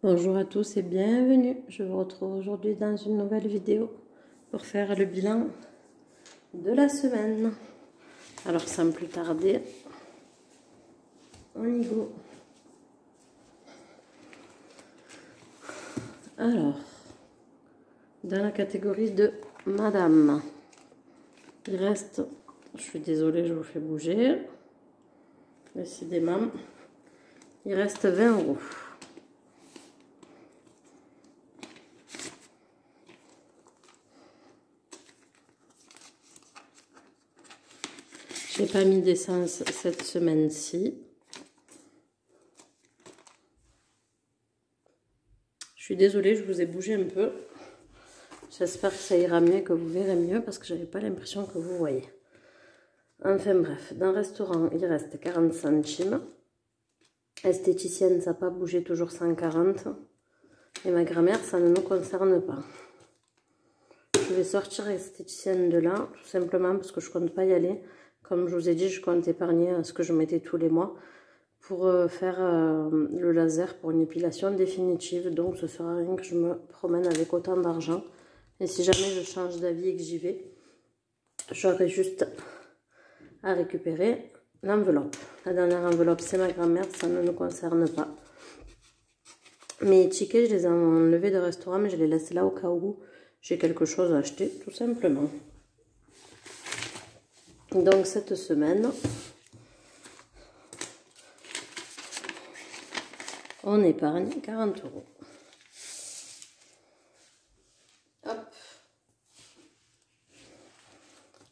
Bonjour à tous et bienvenue. Je vous retrouve aujourd'hui dans une nouvelle vidéo pour faire le bilan de la semaine. Alors sans plus tarder, on y go. Alors, dans la catégorie de Madame, il reste, je suis désolée, je vous fais bouger, décidément, il reste 20 €. J'ai pas mis d'essence cette semaine-ci. Je suis désolée, je vous ai bougé un peu. J'espère que ça ira mieux, que vous verrez mieux, parce que j'avais pas l'impression que vous voyez. Enfin bref, dans le restaurant, il reste 40 centimes. Esthéticienne, ça n'a pas bougé, toujours 140. Et ma grand-mère, ça ne nous concerne pas. Je vais sortir esthéticienne de là, tout simplement parce que je compte pas y aller. Comme je vous ai dit, je compte épargner ce que je mettais tous les mois pour faire le laser pour une épilation définitive. Donc ce sera rien que je me promène avec autant d'argent. Et si jamais je change d'avis et que j'y vais, j'aurai juste à récupérer l'enveloppe. La dernière enveloppe, c'est ma grand-mère, ça ne nous concerne pas. Mes tickets, je les ai enlevés de restaurant, mais je les laisse là au cas où j'ai quelque chose à acheter, tout simplement. Donc cette semaine, on épargne 40 €. Hop.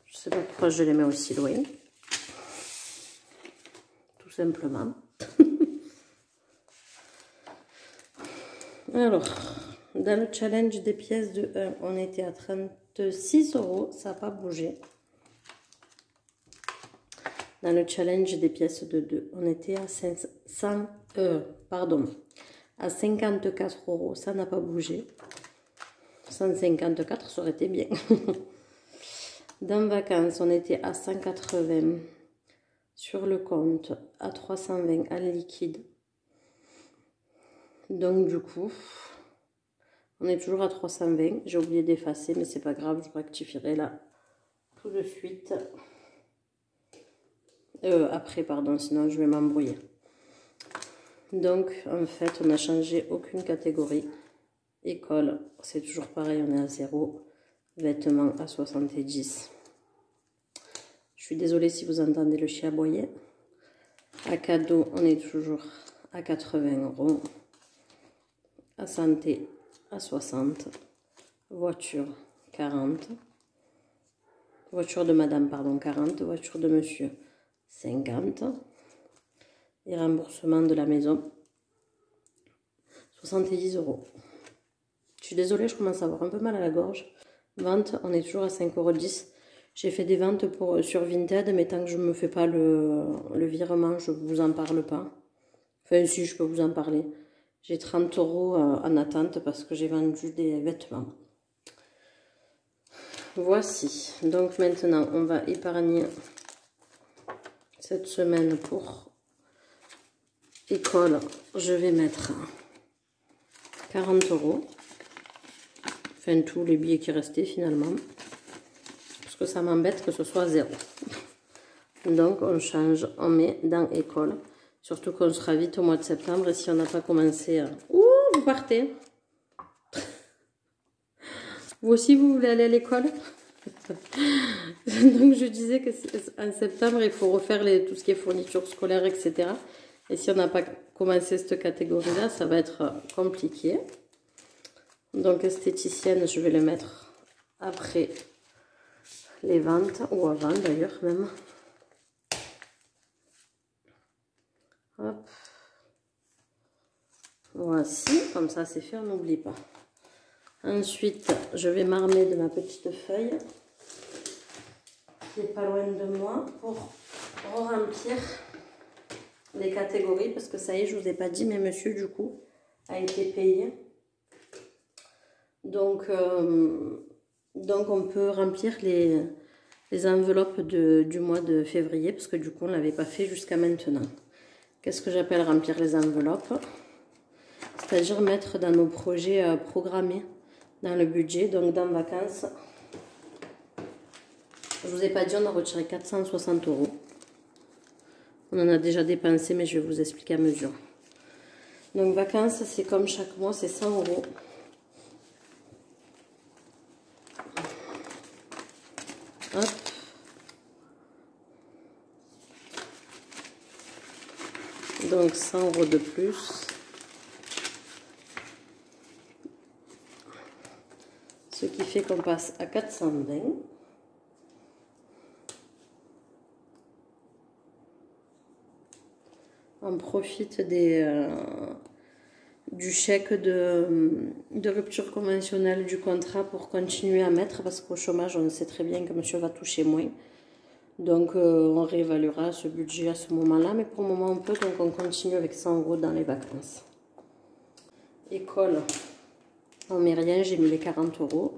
Je sais pas pourquoi je les mets aussi loin. Tout simplement. Alors, dans le challenge des pièces de 1, on était à 36 €, ça n'a pas bougé. Dans le challenge des pièces de 2, on était à 54 €, ça n'a pas bougé. 154, ça aurait été bien. Dans vacances, on était à 180 sur le compte, à 320 en liquide. Donc du coup, on est toujours à 320. J'ai oublié d'effacer, mais c'est pas grave, je rectifierai là tout de suite. Après, pardon, sinon je vais m'embrouiller. Donc, en fait, on n'a changé aucune catégorie. École, c'est toujours pareil, on est à 0. Vêtements à 70. Je suis désolée si vous entendez le chien aboyer. À cadeau, on est toujours à 80 €. À santé, à 60. Voiture, 40. Voiture de madame, pardon, 40. Voiture de monsieur, 50. Et remboursement de la maison, 70 €. Je suis désolée, je commence à avoir un peu mal à la gorge. Vente, on est toujours à 5,10 €. J'ai fait des ventes sur Vinted, mais tant que je ne me fais pas le virement, je ne vous en parle pas. Enfin, si, je peux vous en parler. J'ai 30 € en attente parce que j'ai vendu des vêtements. Voici. Donc maintenant, on va épargner cette semaine pour école. Je vais mettre 40 €. Enfin, tous les billets qui restaient finalement. Parce que ça m'embête que ce soit 0. Donc, on change, on met dans école. Surtout qu'on sera vite au mois de septembre. Et si on n'a pas commencé... Ouh, vous partez. Vous aussi, vous voulez aller à l'école? Donc, je disais qu'en septembre, il faut refaire tout ce qui est fourniture scolaire, etc. Et si on n'a pas commencé cette catégorie-là, ça va être compliqué. Donc, esthéticienne, je vais le mettre après les ventes, ou avant d'ailleurs même. Hop. Voici, comme ça c'est fait, on n'oublie pas. Ensuite, je vais m'armer de ma petite feuille qui n'est pas loin de moi pour remplir les catégories, parce que ça y est, je ne vous ai pas dit, mais monsieur du coup a été payé. Donc on peut remplir les enveloppes du mois de février, parce que du coup on ne l'avait pas fait jusqu'à maintenant. Qu'est-ce que j'appelle remplir les enveloppes? C'est-à-dire mettre dans nos projets programmés dans le budget. Donc dans vacances, je vous ai pas dit, on a retiré 460 €. On en a déjà dépensé, mais je vais vous expliquer à mesure. Donc vacances, c'est comme chaque mois, c'est 100 €. Hop. Donc 100 € de plus. Ce qui fait qu'on passe à 420. On profite du chèque de rupture conventionnelle du contrat pour continuer à mettre, parce qu'au chômage, on sait très bien que monsieur va toucher moins. Donc, on réévaluera ce budget à ce moment-là, mais pour le moment, on peut, donc on continue avec 100 € dans les vacances. École, on met rien, j'ai mis les 40 €.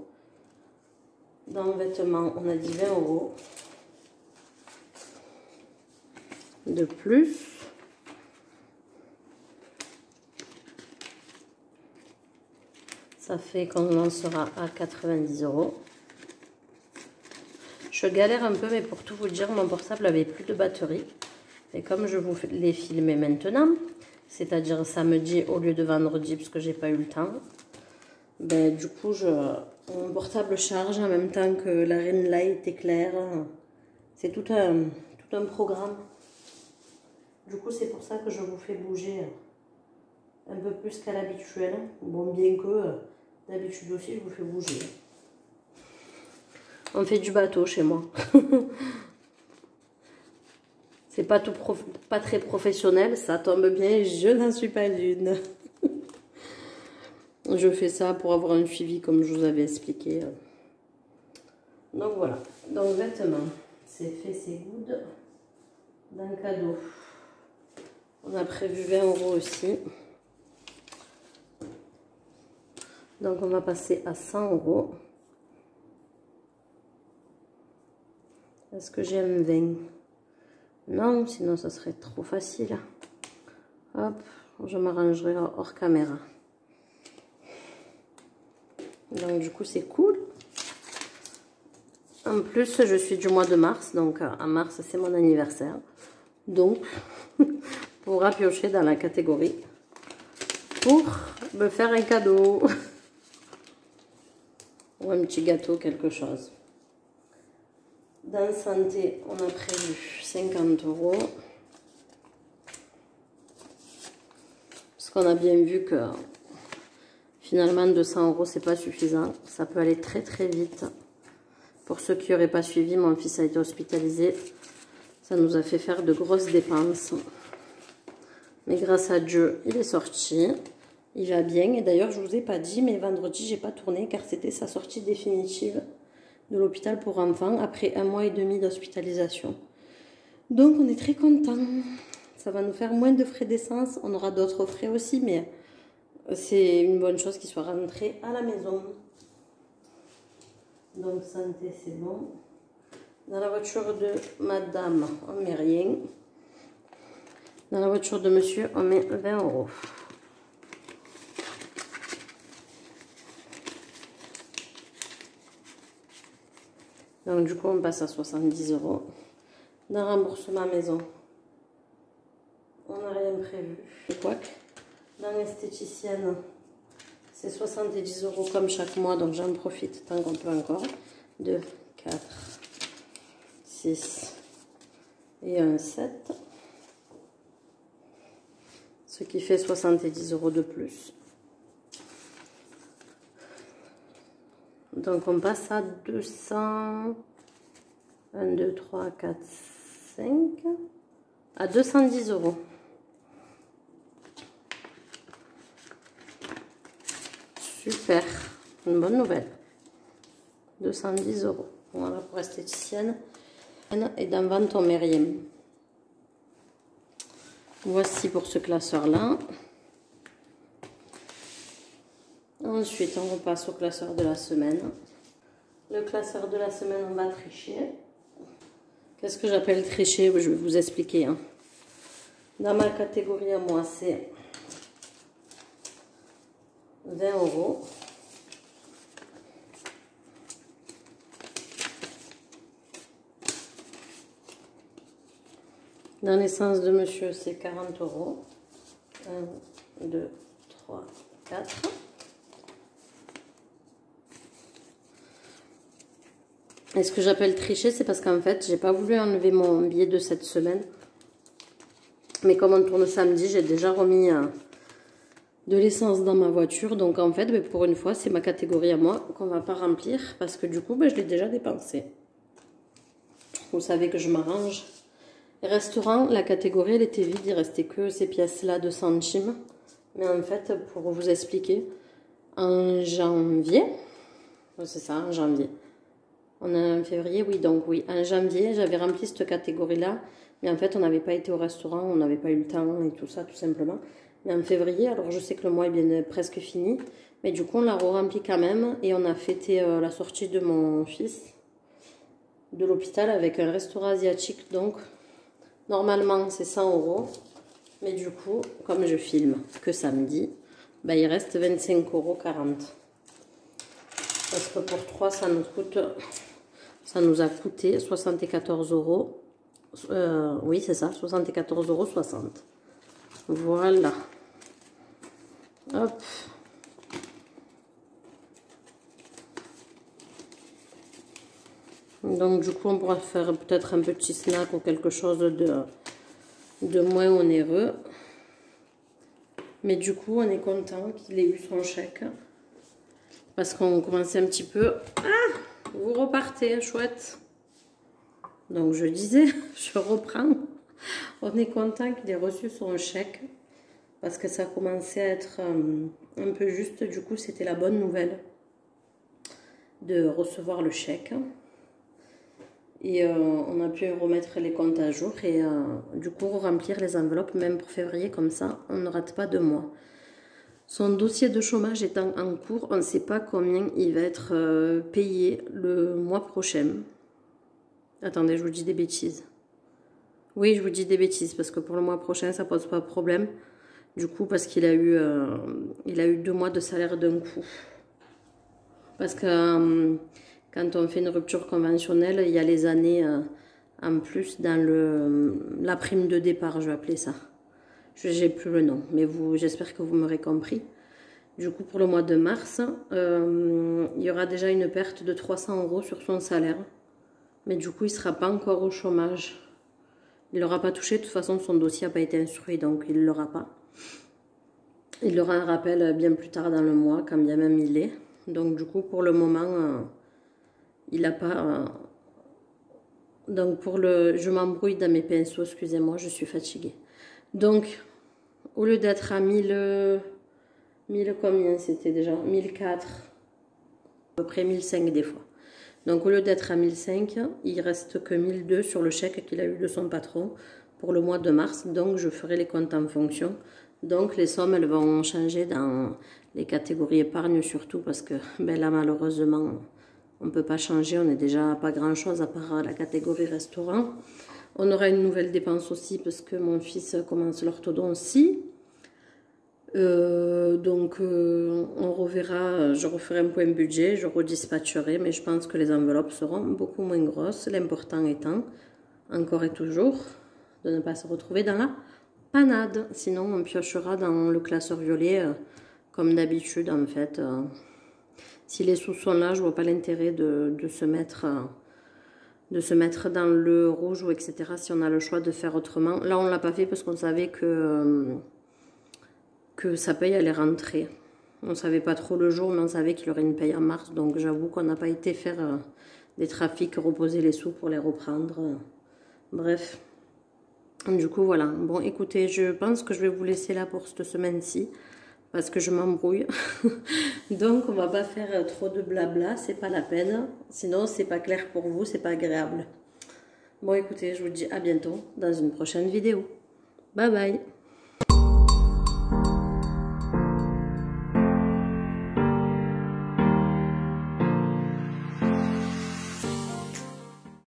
Dans vêtements, on a dit 20 € de plus. Ça fait qu'on en sera à 90 €. Je galère un peu, mais pour tout vous dire, mon portable avait plus de batterie. Et comme je vous l'ai filmé maintenant, c'est-à-dire samedi au lieu de vendredi, parce que j'ai pas eu le temps, ben, du coup, mon portable charge en même temps que la ring light éclaire. C'est tout un programme. Du coup, c'est pour ça que je vous fais bouger un peu plus qu'à l'habituel. Bon, bien que d'habitude aussi, je vous fais bouger. On fait du bateau chez moi. C'est pas très professionnel, ça tombe bien, je n'en suis pas une. Je fais ça pour avoir un suivi comme je vous avais expliqué. Donc voilà. Donc vêtements, c'est fait, c'est good. D'un cadeau, on a prévu 20 € aussi. Donc on va passer à 100 €. Est-ce que j'ai un 20? Non, sinon ça serait trop facile. Hop, je m'arrangerai hors caméra. Donc du coup c'est cool. En plus je suis du mois de mars, donc en mars c'est mon anniversaire. Donc on pourra piocher dans la catégorie pour me faire un cadeau. Ou un petit gâteau, quelque chose. Dans santé, on a prévu 50 €. Parce qu'on a bien vu que finalement 200 € c'est pas suffisant. Ça peut aller très très vite. Pour ceux qui n'auraient pas suivi, mon fils a été hospitalisé. Ça nous a fait faire de grosses dépenses. Mais grâce à Dieu, il est sorti. Il va bien. Et d'ailleurs, je ne vous ai pas dit, mais vendredi, j'ai pas tourné car c'était sa sortie définitive de l'hôpital pour enfants après 1 mois et demi d'hospitalisation. Donc, on est très contents. Ça va nous faire moins de frais d'essence. On aura d'autres frais aussi, mais c'est une bonne chose qu'il soit rentré à la maison. Donc, santé, c'est bon. Dans la voiture de madame, on met rien. Dans la voiture de monsieur, on met 20 €. Donc du coup, on passe à 70 €. Dans remboursement maison, on n'a rien prévu. Quoique, dans l'esthéticienne, c'est 70 € comme chaque mois, donc j'en profite tant qu'on peut encore. 2, 4, 6 et un 7. Ce qui fait 70 € de plus. Donc on passe à 200, 1, 2, 3, 4, 5, à 210 €. Super, une bonne nouvelle. 210 €. Voilà pour esthéticienne. Et dans vente, on met rien. Voici pour ce classeur-là. Ensuite, on repasse au classeur de la semaine. Le classeur de la semaine, on va tricher. Qu'est-ce que j'appelle tricher? Je vais vous expliquer. Dans ma catégorie à moi, c'est 20 €. Dans l'essence de monsieur, c'est 40 €. 1, 2, 3, 4. Et ce que j'appelle tricher, c'est parce qu'en fait, j'ai pas voulu enlever mon billet de cette semaine. Mais comme on tourne samedi, j'ai déjà remis de l'essence dans ma voiture. Donc en fait, pour une fois, c'est ma catégorie à moi qu'on va pas remplir. Parce que du coup, je l'ai déjà dépensé. Vous savez que je m'arrange. Restaurant, la catégorie, elle était vide. Il restait que ces pièces-là de centimes. Mais en fait, pour vous expliquer, en janvier, c'est ça, en janvier. On est en février, oui, donc oui. En janvier, j'avais rempli cette catégorie-là. Mais en fait, on n'avait pas été au restaurant, on n'avait pas eu le temps et tout ça, tout simplement. Mais en février, alors je sais que le mois est bien presque fini. Mais du coup, on l'a rempli quand même. Et on a fêté la sortie de mon fils de l'hôpital avec un restaurant asiatique. Donc, normalement, c'est 100 €. Mais du coup, comme je filme que samedi, il reste 25,40 €. Parce que pour 3, ça nous a coûté 74 €. Oui, c'est ça, 74,60 €. Voilà. Hop. Donc, du coup, on pourra faire peut-être un petit snack ou quelque chose de moins onéreux. Mais du coup, on est content qu'il ait eu son chèque. Parce qu'on commençait un petit peu... Ah, vous repartez, chouette. Donc, je disais, je reprends. On est content qu'il ait reçu son chèque. Parce que ça commençait à être un peu juste. Du coup, c'était la bonne nouvelle de recevoir le chèque. Et on a pu remettre les comptes à jour et du coup remplir les enveloppes, même pour février, comme ça, on ne rate pas de mois. Son dossier de chômage étant en cours, on ne sait pas combien il va être payé le mois prochain. Attendez, je vous dis des bêtises. Oui, je vous dis des bêtises, parce que pour le mois prochain, ça pose pas de problème. Du coup, parce qu'il a eu 2 mois de salaire d'un coup. Parce que quand on fait une rupture conventionnelle, il y a les années en plus dans la prime de départ, je vais appeler ça. Je n'ai plus le nom, mais j'espère que vous m'aurez compris. Du coup, pour le mois de mars, il y aura déjà une perte de 300 € sur son salaire. Mais du coup, il ne sera pas encore au chômage. Il ne l'aura pas touché. De toute façon, son dossier n'a pas été instruit, donc il ne l'aura pas. Il aura un rappel bien plus tard dans le mois, quand bien même il est. Donc du coup, pour le moment, il n'a pas... Donc je m'embrouille dans mes pinceaux, excusez-moi, je suis fatiguée. Donc, au lieu d'être à 1000 combien c'était déjà 1004, à peu près 1005 des fois. Donc au lieu d'être à 1005, il reste que 1002 sur le chèque qu'il a eu de son patron pour le mois de mars. Donc je ferai les comptes en fonction. Donc les sommes, elles vont changer dans les catégories épargne surtout parce que là malheureusement, on ne peut pas changer. On n'est déjà pas grand chose à part la catégorie restaurant. On aura une nouvelle dépense aussi parce que mon fils commence l'orthodontie. Donc on reverra, je referai un point budget, je redispatcherai, mais je pense que les enveloppes seront beaucoup moins grosses. L'important étant, encore et toujours, de ne pas se retrouver dans la panade. Sinon on piochera dans le classeur violet comme d'habitude en fait. Si les sous sont là, je vois pas l'intérêt de se mettre dans le rouge ou etc. si on a le choix de faire autrement. Là on l'a pas fait parce qu'on savait que sa paye allait rentrer. On ne savait pas trop le jour, mais on savait qu'il aurait une paye en mars. Donc j'avoue qu'on n'a pas été faire des trafics, reposer les sous pour les reprendre. Bref. Du coup, voilà. Bon, écoutez, je pense que je vais vous laisser là pour cette semaine-ci. Parce que je m'embrouille. Donc on va pas faire trop de blabla, c'est pas la peine. Sinon, c'est pas clair pour vous, c'est pas agréable. Bon, écoutez, je vous dis à bientôt dans une prochaine vidéo. Bye bye.